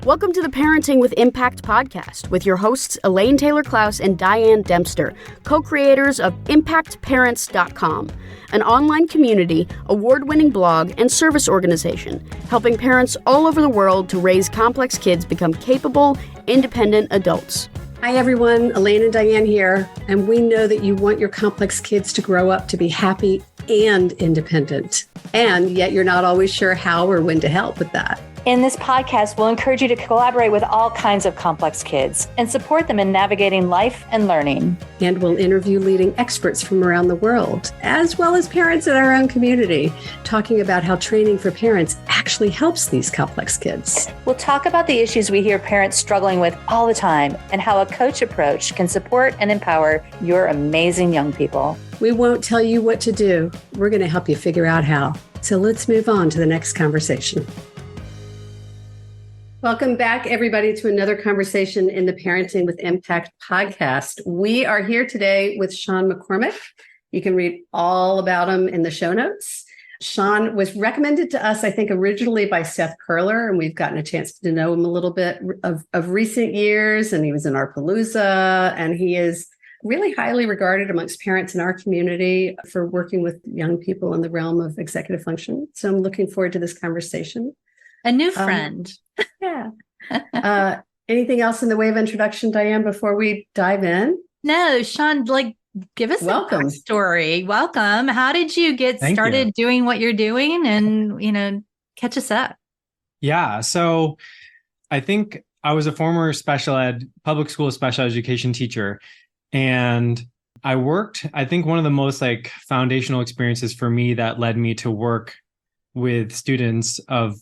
Welcome to the Parenting with Impact podcast with your hosts Elaine Taylor-Klaus and Diane Dempster, co-creators of ImpactParents.com, an online community, award-winning blog, and service organization helping parents all over the world to raise complex kids become capable, independent adults. Hi everyone, Elaine and Diane here, and we know that you want your complex kids to grow up to be happy and independent, and yet you're not always sure how or when to help with that. In this podcast, we'll encourage you to collaborate with all kinds of complex kids and support them in navigating life and learning. And we'll interview leading experts from around the world, as well as parents in our own community, talking about how training for parents actually helps these complex kids. We'll talk about the issues we hear parents struggling with all the time and how a coach approach can support and empower your amazing young people. We won't tell you what to do. We're going to help you figure out how. So let's move on to the next conversation. Welcome back, everybody, to another conversation in the Parenting with Impact podcast. We are here today with Sean McCormick. You can read all about him in the show notes. Sean was recommended to us, I think, originally by Seth Perler, and we've gotten a chance to know him a little bit of recent years, and he was in our Palooza, and he is really highly regarded amongst parents in our community for working with young people in the realm of executive function. So I'm looking forward to this conversation. A new friend. Yeah. Anything else in the way of introduction, Diane, before we dive in? No, Sean, give us a story. Welcome. How did you get started doing what you're doing and, catch us up? Yeah. So I think I was a former public school special education teacher. And I think one of the most foundational experiences for me that led me to work with students of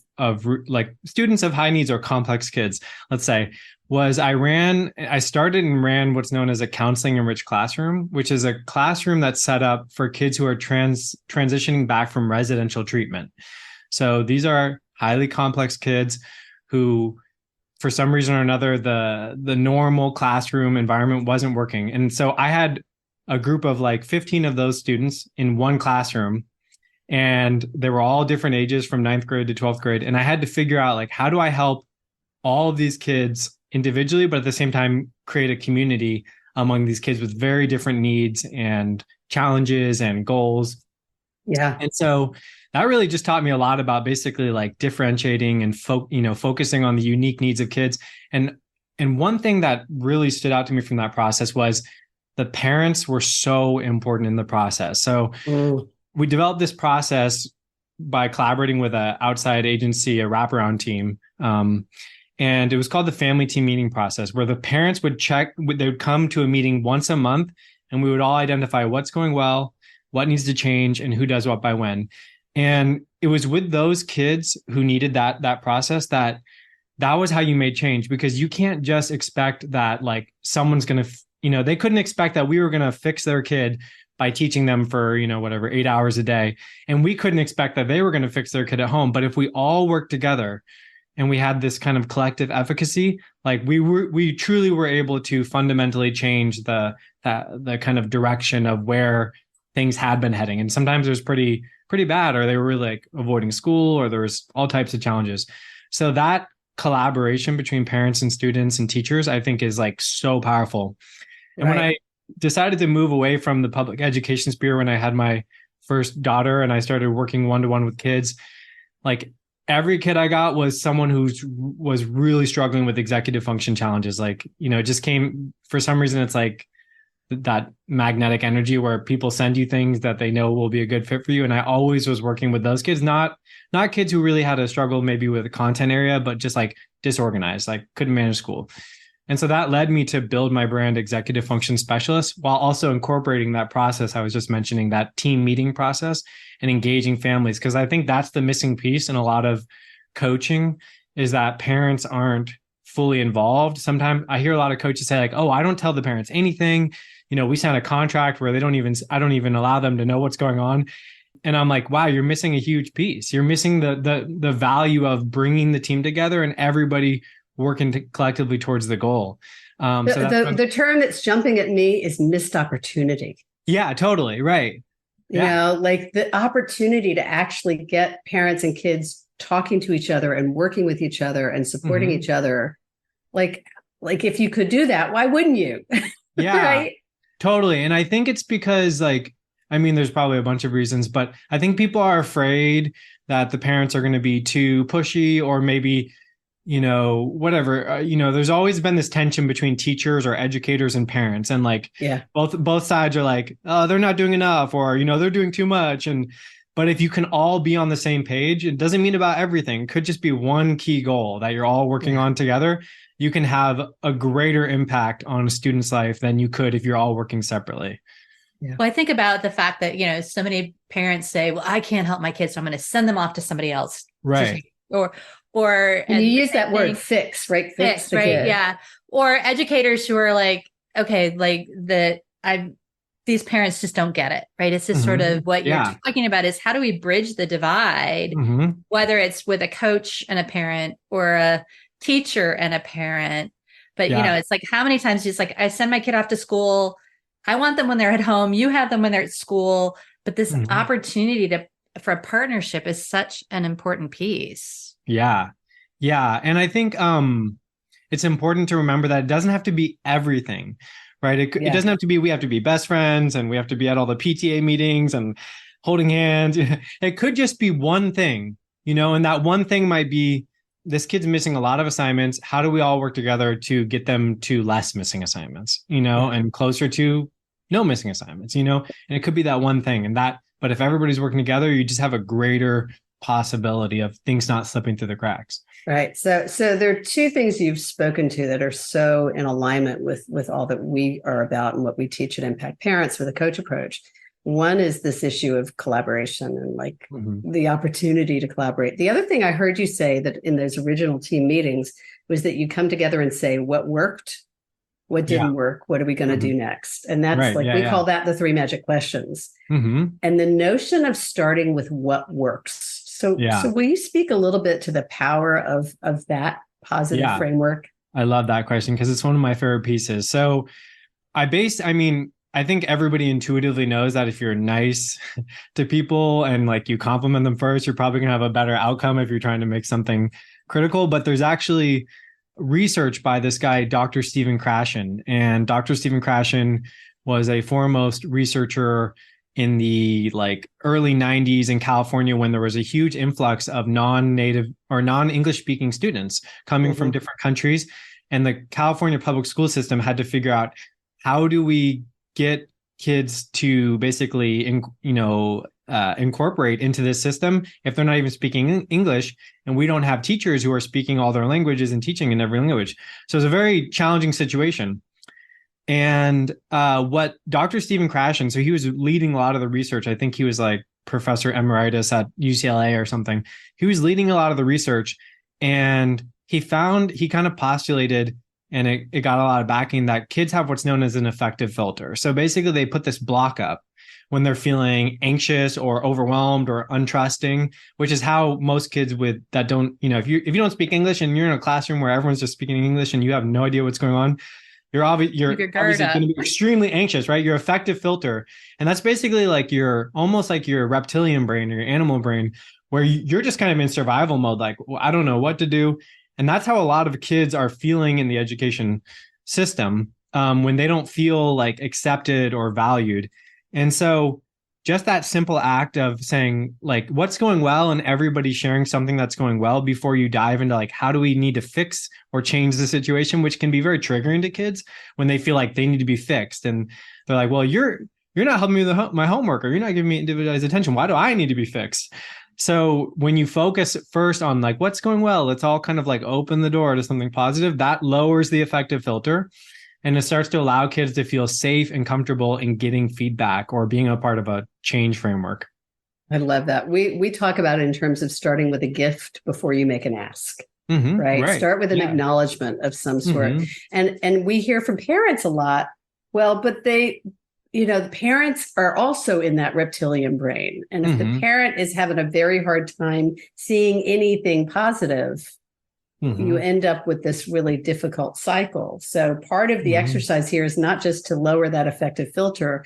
students of high needs or complex kids, let's say, was I started and ran what's known as a counseling enriched classroom, which is a classroom that's set up for kids who are transitioning back from residential treatment. So these are highly complex kids who, for some reason or another, the normal classroom environment wasn't working. And so I had a group of 15 of those students in one classroom. And they were all different ages from 9th grade to 12th grade. And I had to figure out, how do I help all of these kids individually, but at the same time, create a community among these kids with very different needs and challenges and goals. Yeah. And so that really just taught me a lot about basically differentiating and focusing on the unique needs of kids. And one thing that really stood out to me from that process was the parents were so important in the process. So we developed this process by collaborating with an outside agency, a wraparound team. And it was called the family team meeting process, where the parents they would come to a meeting once a month, and we would all identify what's going well, what needs to change, and who does what by when. And it was with those kids who needed that process that was how you made change, because you can't just expect that someone's going to, they couldn't expect that we were going to fix their kid by teaching them for, 8 hours a day. And we couldn't expect that they were going to fix their kid at home. But if we all worked together and we had this kind of collective efficacy, we truly were able to fundamentally change the kind of direction of where things had been heading. And sometimes it was pretty bad, or they were really avoiding school, or there was all types of challenges. So that collaboration between parents and students and teachers, I think, is so powerful. And when I decided to move away from the public education sphere, when I had my first daughter and I started working one-to-one with kids, every kid I got was someone who was really struggling with executive function challenges. It just came, for some reason, it's that magnetic energy where people send you things that they know will be a good fit for you. And I always was working with those kids, not kids who really had a struggle maybe with the content area, but just disorganized, couldn't manage school. And so that led me to build my brand Executive Function Specialist, while also incorporating that process I was just mentioning, that team meeting process, and engaging families. Because I think that's the missing piece in a lot of coaching, is that parents aren't fully involved. Sometimes I hear a lot of coaches say oh, I don't tell the parents anything. We sign a contract where I don't even allow them to know what's going on. And I'm wow, you're missing a huge piece. You're missing the value of bringing the team together and everybody working collectively towards the goal. The term that's jumping at me is missed opportunity. Yeah, totally. Right. The opportunity to actually get parents and kids talking to each other and working with each other and supporting each other. Like if you could do that, why wouldn't you? Yeah, right. Totally. And I think it's because there's probably a bunch of reasons, but I think people are afraid that the parents are going to be too pushy or maybe, whatever, there's always been this tension between teachers or educators and parents. And both sides are like, oh, they're not doing enough or, they're doing too much. But if you can all be on the same page, it doesn't mean about everything. It could just be one key goal that you're all working on together. You can have a greater impact on a student's life than you could if you're all working separately. Yeah. Well, I think about the fact that, so many parents say, well, I can't help my kids, so I'm going to send them off to somebody else. Right. And you use that word fix, right? Fix, right. Kid. Yeah. Or educators who are like, okay, these parents just don't get it, right? It's just sort of what you're talking about is how do we bridge the divide, whether it's with a coach and a parent or a teacher and a parent. But, it's like how many times just I send my kid off to school. I want them when they're at home. You have them when they're at school. But this opportunity for a partnership is such an important piece. Yeah. Yeah. And I think it's important to remember that it doesn't have to be everything. Right. It doesn't have to be, we have to be best friends and we have to be at all the PTA meetings and holding hands. It could just be one thing, and that one thing might be this kid's missing a lot of assignments. How do we all work together to get them to less missing assignments, and closer to no missing assignments, and it could be that one thing but if everybody's working together, you just have a greater possibility of things not slipping through the cracks. Right. So there are two things you've spoken to that are so in alignment with all that we are about and what we teach at Impact Parents with a coach approach. One is this issue of collaboration and the opportunity to collaborate. The other thing I heard you say that in those original team meetings was that you come together and say what worked, what didn't work, what are we going to do next? And that's we call that the 3 magic questions. And the notion of starting with what works. So will you speak a little bit to the power of that positive framework? I love that question because it's one of my favorite pieces. So I think everybody intuitively knows that if you're nice to people and you compliment them first, you're probably going to have a better outcome if you're trying to make something critical. But there's actually research by this guy, Dr. Stephen Krashen. And Dr. Stephen Krashen was a foremost researcher in the early 90s in California when there was a huge influx of non-native or non-English speaking students coming from different countries. And the California public school system had to figure out how do we get kids to basically, incorporate into this system if they're not even speaking English and we don't have teachers who are speaking all their languages and teaching in every language. So it's a very challenging situation. And what Dr. Stephen Krashen, so he was leading a lot of the research. I think he was professor emeritus at UCLA or something. He was leading a lot of the research and he kind of postulated, and it got a lot of backing, that kids have what's known as an affective filter. So basically they put this block up when they're feeling anxious or overwhelmed or untrusting, which is how most kids that don't, if you don't speak English and you're in a classroom where everyone's just speaking English and you have no idea what's going on, you're obviously going to be extremely anxious, right? Your affective filter. And that's basically almost like your reptilian brain or your animal brain, where you're just kind of in survival mode. I don't know what to do. And that's how a lot of kids are feeling in the education system when they don't feel accepted or valued. And so just that simple act of saying what's going well and everybody sharing something that's going well before you dive into how do we need to fix or change the situation, which can be very triggering to kids when they feel like they need to be fixed. And they're like, well, you're not helping me with my homework, or you're not giving me individualized attention. Why do I need to be fixed? So when you focus first on what's going well, let's all kind of open the door to something positive, that lowers the affective filter. And it starts to allow kids to feel safe and comfortable in getting feedback or being a part of a change framework. I love that. We talk about it in terms of starting with a gift before you make an ask, right? Start with an acknowledgement of some sort. And we hear from parents a lot, well, but the parents are also in that reptilian brain. And if the parent is having a very hard time seeing anything positive, you end up with this really difficult cycle. So part of the exercise here is not just to lower that affective filter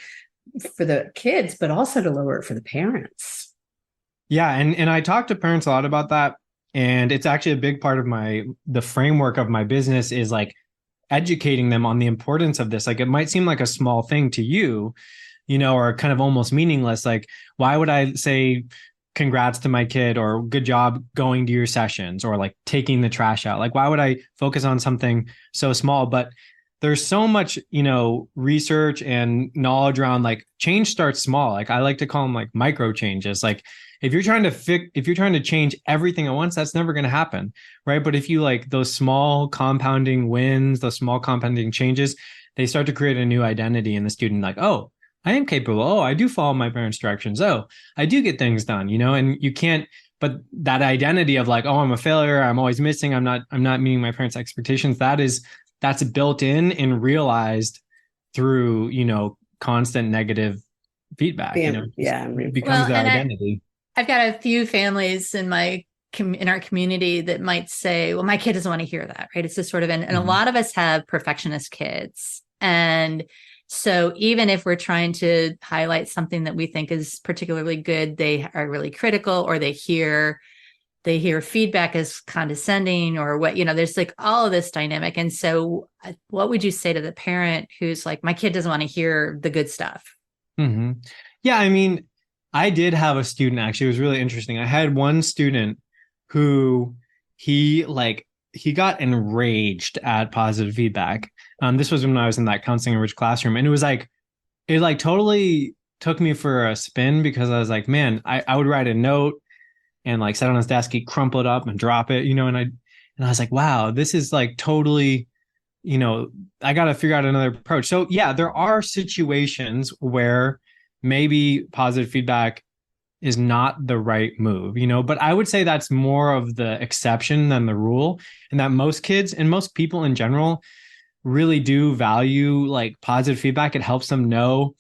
for the kids, but also to lower it for the parents. Yeah. And I talk to parents a lot about that. And it's actually a big part of the framework of my business is like educating them on the importance of this. Like it might seem like a small thing to you, or kind of almost meaningless. Like, why would I say congrats to my kid or good job going to your sessions or like taking the trash out? Like, why would I focus on something so small? But there's so much, research and knowledge around like change starts small. Like I like to call them like micro changes. Like if you're trying to change everything at once, that's never going to happen. Right. But if you like those small compounding wins, those small compounding changes, they start to create a new identity in the student. Like, oh, I am capable. Oh, I do follow my parents' directions. Oh, I do get things done, and you can't, but that identity of like, oh, I'm a failure. I'm always missing. I'm not meeting my parents' expectations. That's built in and realized through, constant negative feedback, it becomes the identity. I've got a few families in our community that might say, well, my kid doesn't want to hear that, right? It's just sort of, and a lot of us have perfectionist kids. And so even if we're trying to highlight something that we think is particularly good, they are really critical, or they hear feedback as condescending or what, there's like all of this dynamic. And so what would you say to the parent who's like, my kid doesn't want to hear the good stuff? Mm-hmm. Yeah. I mean, I did have a student, actually, it was really interesting. I had one student who he got enraged at positive feedback. This was when I was in that counseling enriched classroom. And it was like, it totally took me for a spin, because I was like, man, I would write a note and like set on his desk, he'd crumple it up and drop it, and I was like, wow, this is like totally, I got to figure out another approach. So yeah, there are situations where maybe positive feedback is not the right move, but I would say that's more of the exception than the rule, and that most kids and most people in general really do value like positive feedback. It helps them know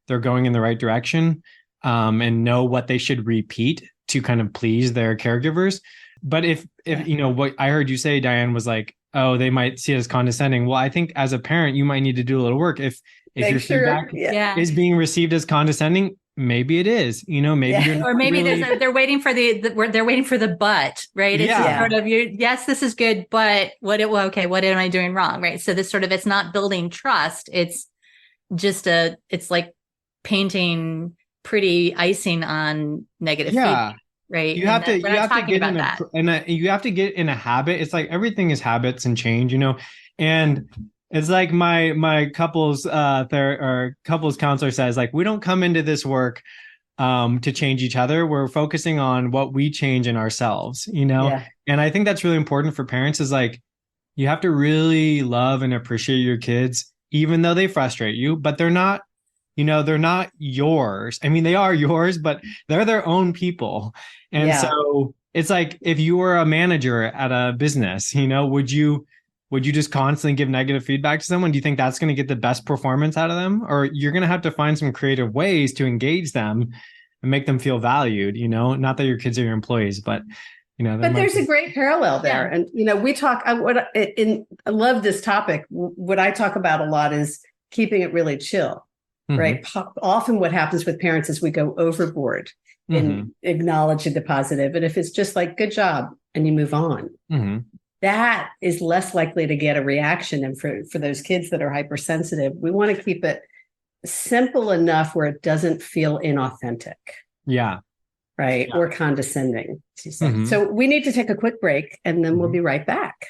they're going in the right direction, and know what they should repeat to kind of please their caregivers. But if what I heard you say, Diane, was like, oh, they might see it as condescending. Well, I think as a parent, you might need to do a little work. If your feedback is being received as condescending, maybe it is, maybe you're not, or maybe really... they're waiting for they're waiting for the but, right? It's sort of yes, this is good, but what am I doing wrong? Right. So this sort of, it's not building trust. It's just it's like painting pretty icing on negative feedback, right? You have to get in a habit. It's like everything is habits and change, and it's like my couples couples counselor says, like, we don't come into this work to change each other. We're focusing on what we change in ourselves, And I think that's really important for parents, is like, you have to really love and appreciate your kids, even though they frustrate you, but they're not, they're not yours. I mean, they are yours, but they're their own people. And so it's like, if you were a manager at a business, would you just constantly give negative feedback to someone? Do you think that's going to get the best performance out of them? Or you're going to have to find some creative ways to engage them and make them feel valued, not that your kids are your employees, but but there's a great parallel there. And, we talk, I love this topic. What I talk about a lot is keeping it really chill, right? Often what happens with parents is we go overboard in acknowledging the positive. And if it's just like, good job, and you move on, that is less likely to get a reaction. And for those kids that are hypersensitive, we want to keep it simple enough where it doesn't feel inauthentic. Yeah. Right. Yeah. Or condescending. So we need to take a quick break, and then we'll be right back.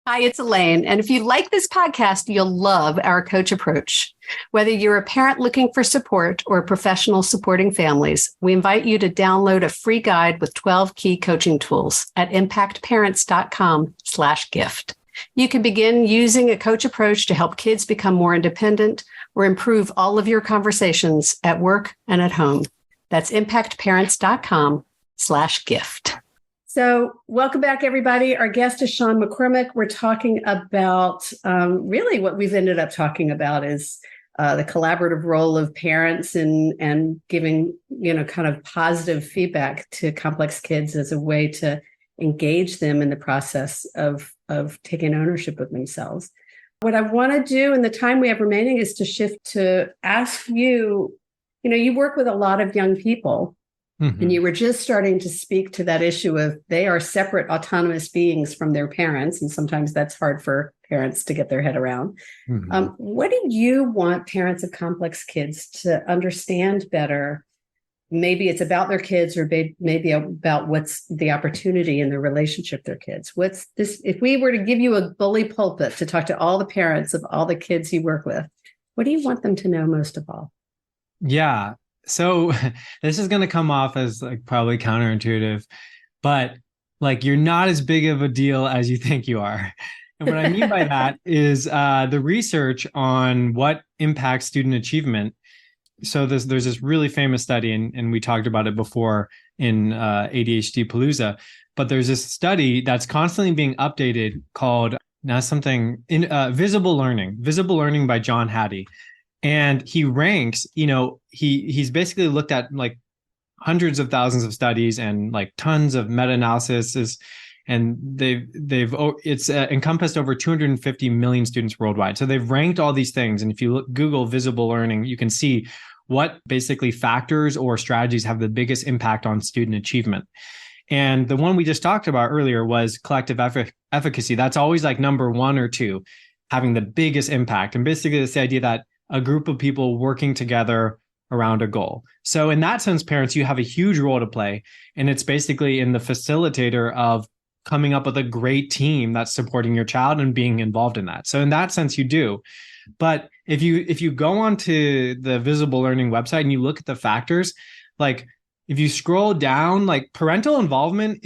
Hi, it's Elaine. And if you like this podcast, you'll love our coach approach. Whether you're a parent looking for support or a professional supporting families, we invite you to download a free guide with 12 key coaching tools at impactparents.com/gift. You can begin using a coach approach to help kids become more independent or improve all of your conversations at work and at home. That's impactparents.com/gift. So welcome back, everybody. Our guest is Sean McCormick. We're talking about really what we've ended up talking about is the collaborative role of parents and giving, kind of positive feedback to complex kids as a way to engage them in the process of taking ownership of themselves. What I want to do in the time we have remaining is to shift to ask you, you work with a lot of young people. And you were just starting to speak to that issue of they are separate autonomous beings from their parents. And sometimes that's hard for parents to get their head around. What do you want parents of complex kids to understand better? Maybe it's about their kids, or maybe about what's the opportunity in the relationship with their kids. What's this? If we were to give you a bully pulpit to talk to all the parents of all the kids you work with, what do you want them to know most of all? Yeah. So this is going to come off as like probably counterintuitive, but like you're not as big of a deal as you think you are. And what I mean by that is the research on what impacts student achievement. So there's this really famous study, and we talked about it before in ADHD Palooza, but there's this study that's constantly being updated called Visible Learning by John Hattie. And he ranks, he's basically looked at like hundreds of thousands of studies and like tons of meta-analysis, and it's encompassed over 250 million students worldwide. So they've ranked all these things. And if you Google visible learning, you can see what basically factors or strategies have the biggest impact on student achievement. And the one we just talked about earlier was collective efficacy. That's always like number 1 or 2, having the biggest impact. And basically it's the idea that a group of people working together around a goal. So in that sense, parents, you have a huge role to play. And it's basically in the facilitator of coming up with a great team that's supporting your child and being involved in that. So in that sense, you do. But if you go onto the Visible Learning website and you look at the factors, like if you scroll down, like parental involvement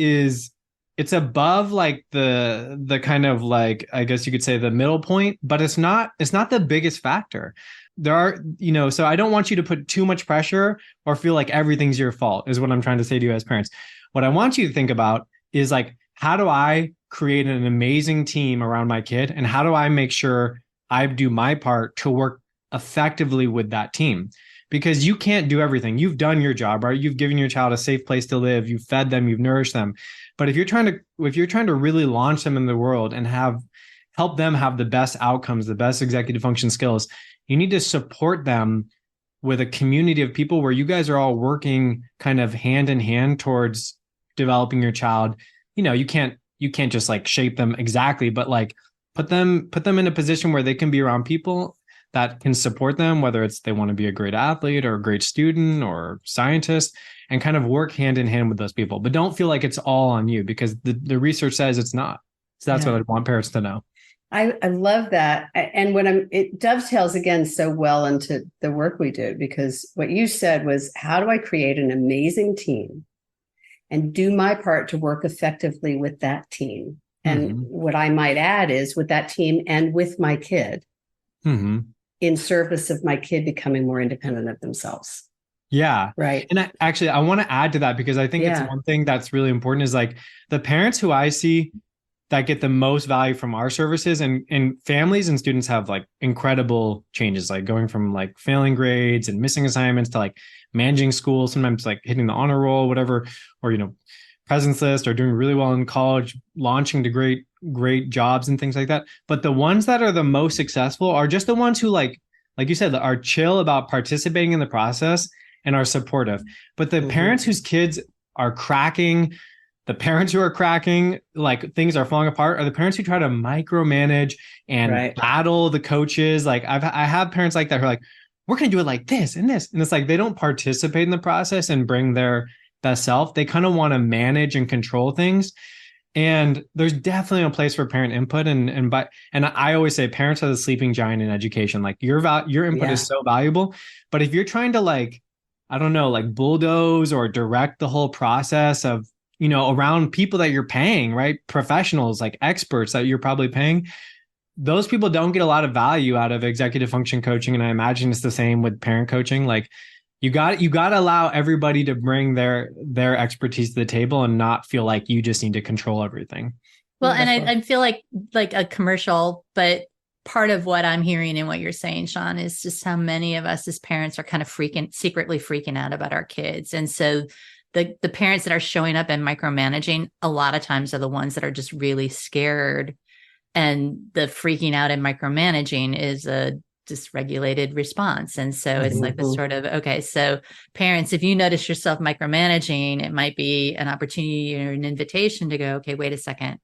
it's above like the kind of like, I guess you could say the middle point, but it's not the biggest factor. There are, so I don't want you to put too much pressure or feel like everything's your fault is what I'm trying to say to you as parents. What I want you to think about is like, how do I create an amazing team around my kid? And how do I make sure I do my part to work effectively with that team? Because you can't do everything. You've done your job, right? You've given your child a safe place to live. You've fed them, you've nourished them. But if you're trying to really launch them in the world and help them have the best outcomes, the best executive function skills, you need to support them with a community of people where you guys are all working kind of hand in hand towards developing your child. You can't just like shape them exactly, but like put them in a position where they can be around people that can support them, whether it's they want to be a great athlete or a great student or scientist, and kind of work hand in hand with those people. But don't feel like it's all on you, because the research says it's not. So that's what I want parents to know. I love that. And it dovetails again so well into the work we do, because what you said was, how do I create an amazing team and do my part to work effectively with that team? And what I might add is with that team and with my kid. In service of my kid becoming more independent of themselves. Yeah. Right. And I want to add to that, because I think it's one thing that's really important is like the parents who I see that get the most value from our services, and families and students have like incredible changes, like going from like failing grades and missing assignments to like managing school, sometimes like hitting the honor roll, whatever, or, presence list, or doing really well in college, launching to great jobs and things like that. But the ones that are the most successful are just the ones who like you said, are chill about participating in the process and are supportive. But the parents whose kids are cracking, the parents who are cracking, like things are falling apart, are the parents who try to micromanage and battle the coaches. Like I have parents like that who are like, we're going to do it like this and this. And it's like, they don't participate in the process and bring their best self. They kind of want to manage and control things. And there's definitely a place for parent input. And I always say parents are the sleeping giant in education. Like your input is so valuable. But if you're trying to like, I don't know, like bulldoze or direct the whole process of, around people that you're paying, right? Professionals, like experts that you're probably paying, those people don't get a lot of value out of executive function coaching. And I imagine it's the same with parent coaching. Like you got to allow everybody to bring their expertise to the table and not feel like you just need to control everything. Well, and I feel like a commercial, but part of what I'm hearing and what you're saying, Sean, is just how many of us as parents are kind of secretly freaking out about our kids. And so the parents that are showing up and micromanaging a lot of times are the ones that are just really scared. And the freaking out and micromanaging is a dysregulated response. And so it's like this sort of, okay, so parents, if you notice yourself micromanaging, it might be an opportunity or an invitation to go, okay, wait a second.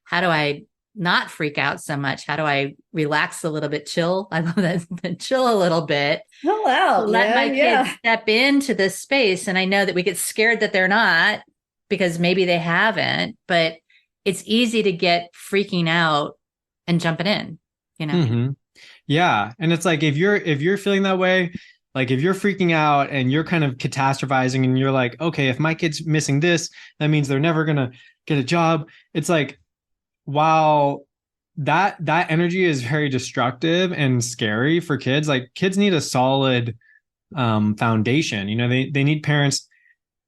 How do I not freak out so much? How do I relax a little bit, chill? I love that, chill a little bit. Oh, wow. Let my kids step into this space. And I know that we get scared that they're not, because maybe they haven't, but it's easy to get freaking out and jumping in, you know? Mm-hmm. Yeah. And it's like, if you're feeling that way, like if you're freaking out and you're kind of catastrophizing and you're like, okay, if my kid's missing this, that means they're never going to get a job. It's like, while that energy is very destructive and scary for kids, like kids need a solid foundation. You know, they need parents.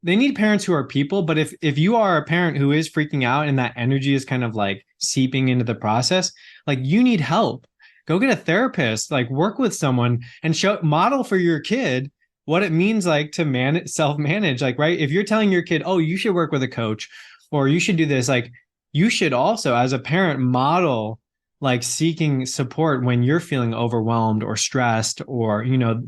They need parents who are people. But if you are a parent who is freaking out and that energy is kind of like seeping into the process, like you need help. Go get a therapist, like work with someone and model for your kid what it means like to self-manage. Like, right. If you're telling your kid, oh, you should work with a coach or you should do this, like you should also, as a parent, model like seeking support when you're feeling overwhelmed or stressed, or, you know,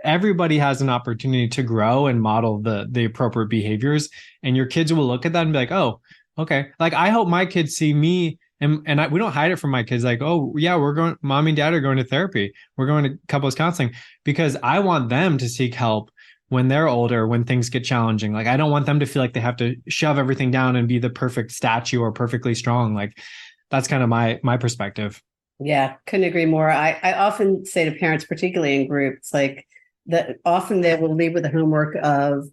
everybody has an opportunity to grow and model the appropriate behaviors, and your kids will look at that and be like, oh, okay. Like, I hope my kids see me and we don't hide it from my kids. Like, oh yeah, mom and dad are going to therapy. We're going to couples counseling, because I want them to seek help when they're older, when things get challenging. Like, I don't want them to feel like they have to shove everything down and be the perfect statue or perfectly strong. Like, that's kind of my perspective. Yeah, couldn't agree more. I often say to parents, particularly in groups, like that often they will leave with the homework of,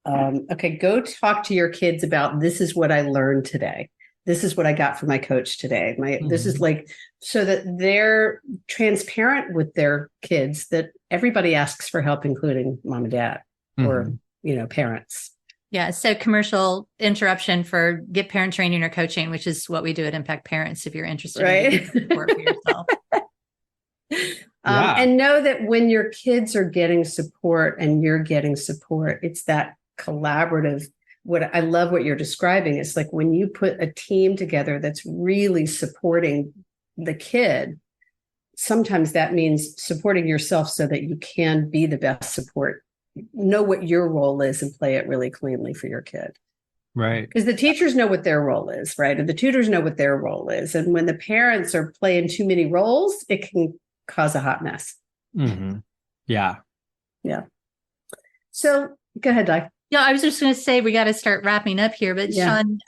okay, go talk to your kids about, this is what I learned today. This is what I got from my coach today. This is like, so that they're transparent with their kids, that everybody asks for help, including mom and dad or, you know, parents. Yeah. So commercial interruption for get parent training or coaching, which is what we do at Impact Parents, if you're interested in support for yourself. And know that when your kids are getting support and you're getting support, it's that collaborative. What I love what you're describing is like when you put a team together that's really supporting the kid, sometimes that means supporting yourself so that you can be the best support. Know what your role is and play it really cleanly for your kid. Right. Because the teachers know what their role is, right? And the tutors know what their role is. And when the parents are playing too many roles, it can cause a hot mess. Mm-hmm. Yeah. Yeah. So go ahead, Di. Yeah, I was just going to say, we got to start wrapping up here, but Sean,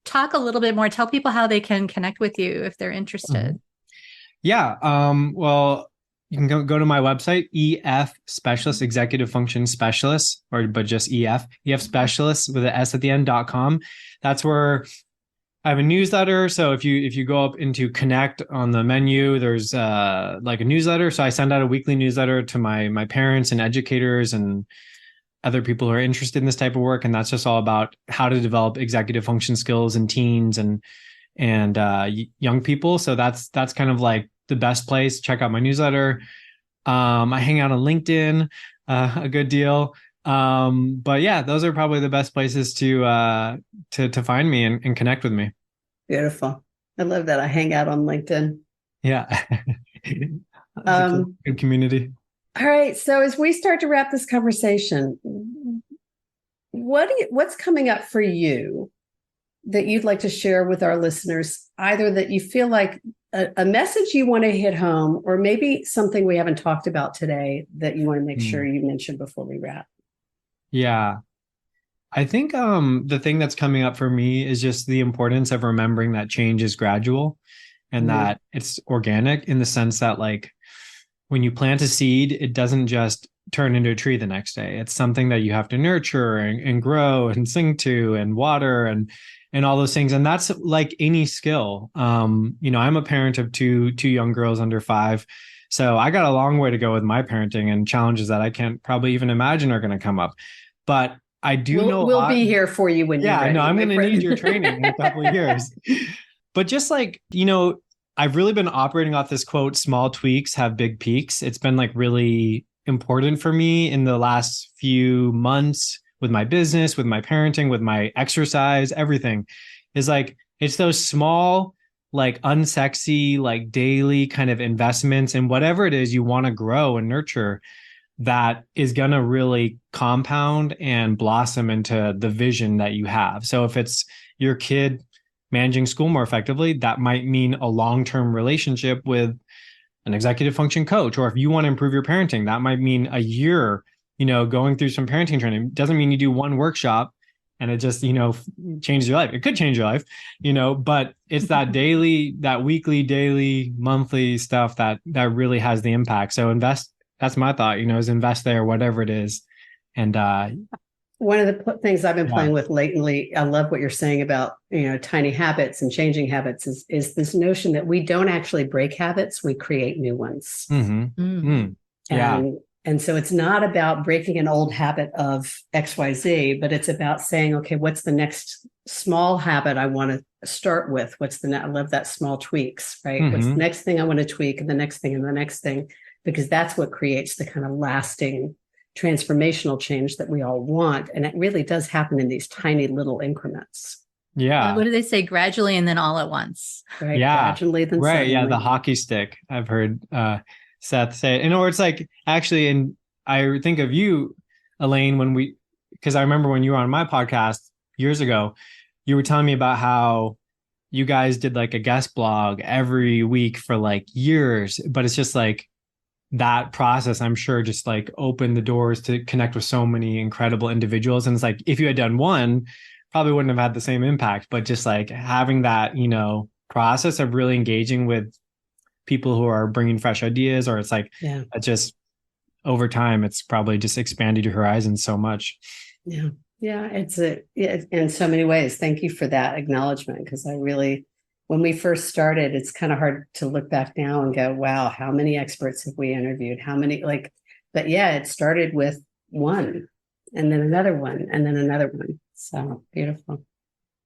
talk a little bit more. Tell people how they can connect with you if they're interested. Mm-hmm. Yeah. Well, you can go to my website, EF Specialist, Executive Function Specialist, but just EF Specialist with an S at the end.com. That's where I have a newsletter. So if you go up into Connect on the menu, there's like a newsletter. So I send out a weekly newsletter to my parents and educators and other people who are interested in this type of work. And that's just all about how to develop executive function skills in teens and young people. So that's kind of like the best place. Check out my newsletter. I hang out on LinkedIn a good deal. But yeah, those are probably the best places to find me and connect with me. Beautiful. I love that. I hang out on LinkedIn. Yeah. Good community. All right. So as we start to wrap this conversation, what's coming up for you that you'd like to share with our listeners, either that you feel like a message you want to hit home, or maybe something we haven't talked about today that you want to make sure you mention before we wrap? Yeah. I think the thing that's coming up for me is just the importance of remembering that change is gradual and that it's organic, in the sense that, like, when you plant a seed, it doesn't just turn into a tree the next day. It's something that you have to nurture and grow and sing to and water and all those things. And that's like any skill. I'm a parent of two young girls under 5. So I got a long way to go with my parenting, and challenges that I can't probably even imagine are going to come up. But I do know we'll be here for you when you're ready. Yeah, no, I'm going to need your training in a couple of years. But just like, I've really been operating off this quote, small tweaks have big peaks. It's been like really important for me in the last few months with my business, with my parenting, with my exercise. Everything is like, it's those small like unsexy, like daily kind of investments in whatever it is you want to grow and nurture that is going to really compound and blossom into the vision that you have. So if it's your kid managing school more effectively, that might mean a long-term relationship with an executive function coach. Or if you want to improve your parenting, that might mean a year, going through some parenting training. Doesn't mean you do one workshop and it just, changes your life. It could change your life, but it's that daily, that weekly, daily, monthly stuff that really has the impact. So invest. That's my thought, is invest there, whatever it is. And one of the things I've been playing with lately, I love what you're saying about, tiny habits and changing habits is this notion that we don't actually break habits, we create new ones. And so it's not about breaking an old habit of XYZ, but it's about saying, okay, what's the next small habit I want to start with? I love that small tweaks, right? What's the next thing I want to tweak, and the next thing and the next thing, because that's what creates the kind of lasting transformational change that we all want. And it really does happen in these tiny little increments. Yeah. What do they say? Gradually and then all at once. Right. Yeah. Gradually, then right. suddenly. Yeah. The hockey stick. I've heard Seth say it. Or it's like actually, and I think of you, Elaine, because I remember when you were on my podcast years ago, you were telling me about how you guys did like a guest blog every week for like years, but it's just like that process, I'm sure, just like opened the doors to connect with so many incredible individuals. And it's like, if you had done one, probably wouldn't have had the same impact, but just like having that, process of really engaging with people who are bringing fresh ideas, or it's like, just over time, it's probably just expanded your horizons so much. Yeah. Yeah. It's in so many ways. Thank you for that acknowledgement. Because when we first started, it's kind of hard to look back now and go, wow, how many experts have we interviewed? How many, but yeah, it started with one and then another one and then another one. So beautiful.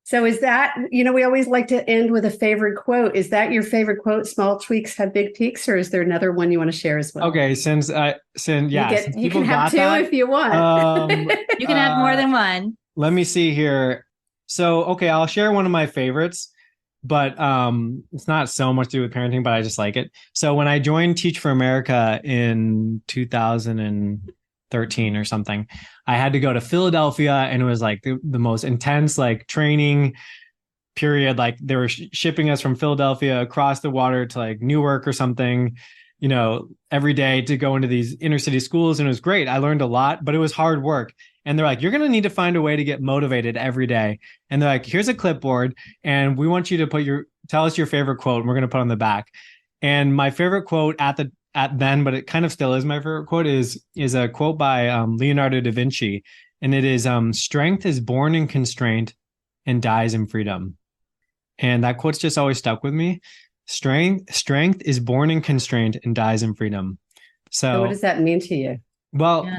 So is that, we always like to end with a favorite quote. Is that your favorite quote? Small tweaks have big peaks, or is there another one you want to share as well? Okay. Since you can have two if you want. You can have more than one. Let me see here. So, okay, I'll share one of my favorites, but it's not so much to do with parenting, but I just like it. So when I joined Teach for America in 2013 or something, I had to go to Philadelphia, and it was like the most intense like training period. Like they were shipping us from Philadelphia across the water to like Newark or something, every day to go into these inner city schools. And it was great. I learned a lot, but it was hard work. And they're like, you're going to need to find a way to get motivated every day. And they're like, here's a clipboard, and we want you to tell us your favorite quote, and we're going to put on the back. And my favorite quote at then, but it kind of still is my favorite quote, is a quote by Leonardo da Vinci. And it is, strength is born in constraint and dies in freedom. And that quote's just always stuck with me. Strength is born in constraint and dies in freedom. So what does that mean to you? Well,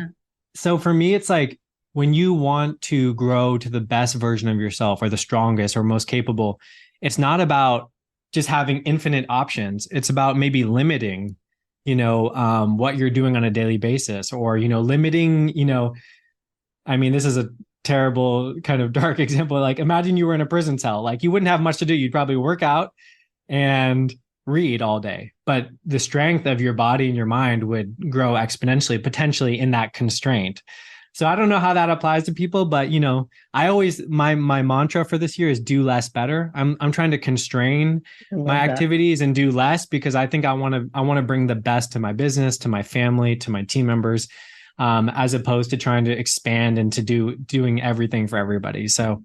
so for me, it's like, when you want to grow to the best version of yourself, or the strongest or most capable, it's not about just having infinite options. It's about maybe limiting, what you're doing on a daily basis, or, limiting, this is a terrible kind of dark example. Like imagine you were in a prison cell, like you wouldn't have much to do. You'd probably work out and read all day, but the strength of your body and your mind would grow exponentially, potentially in that constraint. So I don't know how that applies to people, but I always, my mantra for this year is do less better. I'm trying to constrain my activities and do less, because I think I want to bring the best to my business, to my family, to my team members, as opposed to trying to expand into doing everything for everybody. So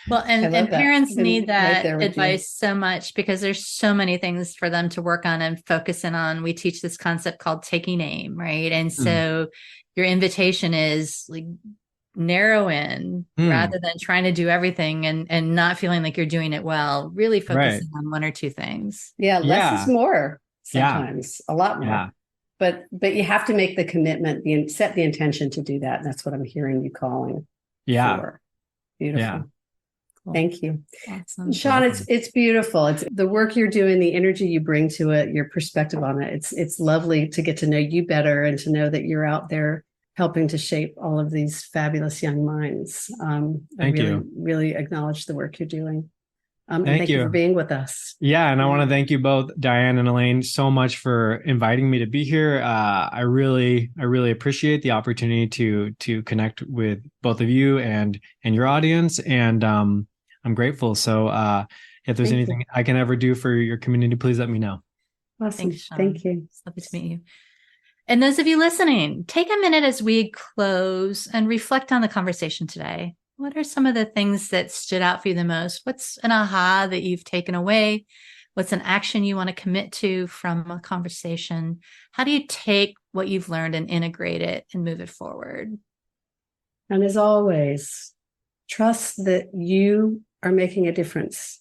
well, and parents need that advice so much, because there's so many things for them to work on and focus in on. We teach this concept called taking aim, right? And so your invitation is like narrow in rather than trying to do everything and not feeling like you're doing it well, really focusing on one or two things. Yeah. Less is more sometimes, a lot more. Yeah. But you have to make the commitment, set the intention to do that. And that's what I'm hearing you calling for. Beautiful. Yeah. Cool. Thank you. Awesome. Sean, it's beautiful. It's the work you're doing, the energy you bring to it, your perspective on it. It's lovely to get to know you better and to know that you're out there helping to shape all of these fabulous young minds. Thank you. Really acknowledge the work you're doing. Thank you for being with us. Yeah. And I want to thank you both, Diane and Elaine, so much for inviting me to be here. I really appreciate the opportunity to connect with both of you and your audience. And I'm grateful. So if there's anything I can ever do for your community, please let me know. Awesome. Thanks, Sean. Thank you. It's lovely to meet you. And those of you listening, take a minute as we close and reflect on the conversation today. What are some of the things that stood out for you the most? What's an aha that you've taken away? What's an action you want to commit to from a conversation? How do you take what you've learned and integrate it and move it forward? And as always, trust that you are making a difference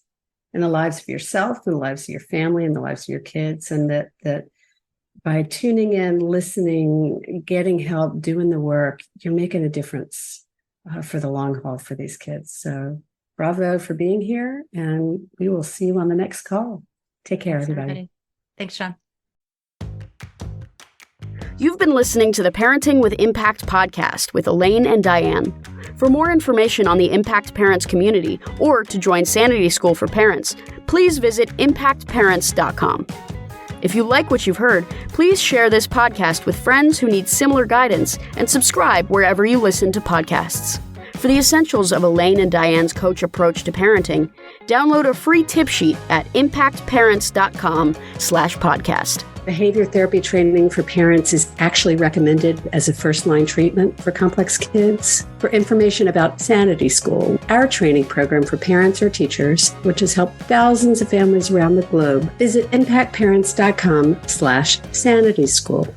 in the lives of yourself, in the lives of your family, in the lives of your kids, and that by tuning in, listening, getting help, doing the work, you're making a difference for the long haul for these kids. So bravo for being here, and we will see you on the next call. Take care, everybody. Thanks, Sean. You've been listening to the Parenting with Impact podcast with Elaine and Diane. For more information on the Impact Parents community or to join Sanity School for Parents, please visit impactparents.com. If you like what you've heard, please share this podcast with friends who need similar guidance and subscribe wherever you listen to podcasts. For the essentials of Elaine and Diane's coach approach to parenting, download a free tip sheet at impactparents.com/podcast. Behavior therapy training for parents is actually recommended as a first-line treatment for complex kids. For information about Sanity School, our training program for parents or teachers, which has helped thousands of families around the globe, visit impactparents.com/sanityschool.